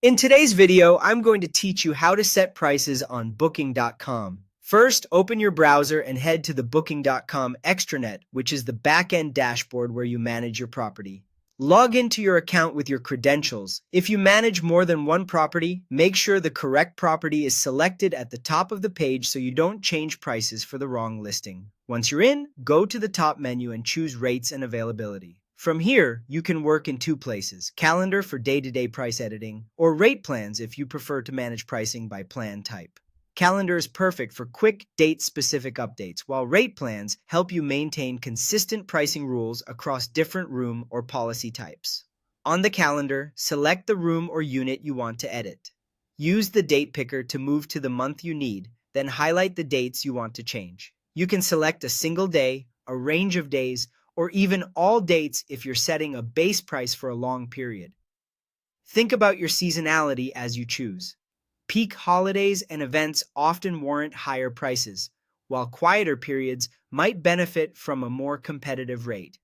In today's video, I'm going to teach you how to set prices on Booking.com. First, open your browser and head to the Booking.com Extranet, which is the back-end dashboard where you manage your property. Log into your account with your credentials. If you manage more than one property, make sure the correct property is selected at the top of the page so you don't change prices for the wrong listing. Once you're in, go to the top menu and choose Rates and Availability. From here, you can work in two places: Calendar for day-to-day price editing, or Rate Plans if you prefer to manage pricing by plan type. Calendar is perfect for quick, date-specific updates, while Rate Plans help you maintain consistent pricing rules across different room or policy types. On the calendar, select the room or unit you want to edit. Use the date picker to move to the month you need, then highlight the dates you want to change. You can select a single day, a range of days, or even all dates if you're setting a base price for a long period. Think about your seasonality as you choose. Peak holidays and events often warrant higher prices, while quieter periods might benefit from a more competitive rate.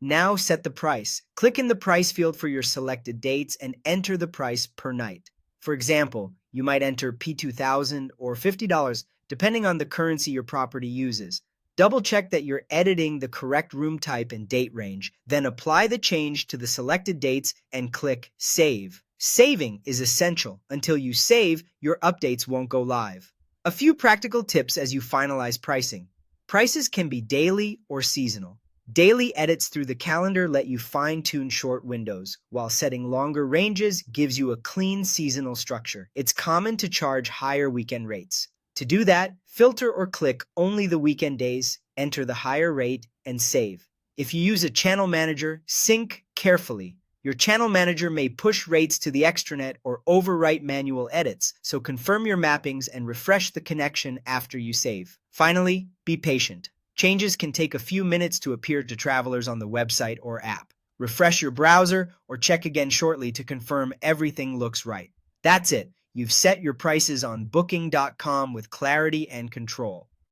Now set the price. Click in the price field for your selected dates and enter the price per night. For example, you might enter P2000 or $50, depending on the currency your property uses. Double-check that you're editing the correct room type and date range, then apply the change to the selected dates and click Save. Saving is essential. Until you save, your updates won't go live. A few practical tips as you finalize pricing. Prices can be daily or seasonal. Daily edits through the calendar let you fine-tune short windows, while setting longer ranges gives you a clean seasonal structure. It's common to charge higher weekend rates. To do that, filter or click only the weekend days, enter the higher rate, and save. If you use a channel manager, sync carefully. Your channel manager may push rates to the extranet or overwrite manual edits, so confirm your mappings and refresh the connection after you save. Finally, be patient. Changes can take a few minutes to appear to travelers on the website or app. Refresh your browser or check again shortly to confirm everything looks right. That's it. You've set your prices on Booking.com with clarity and control.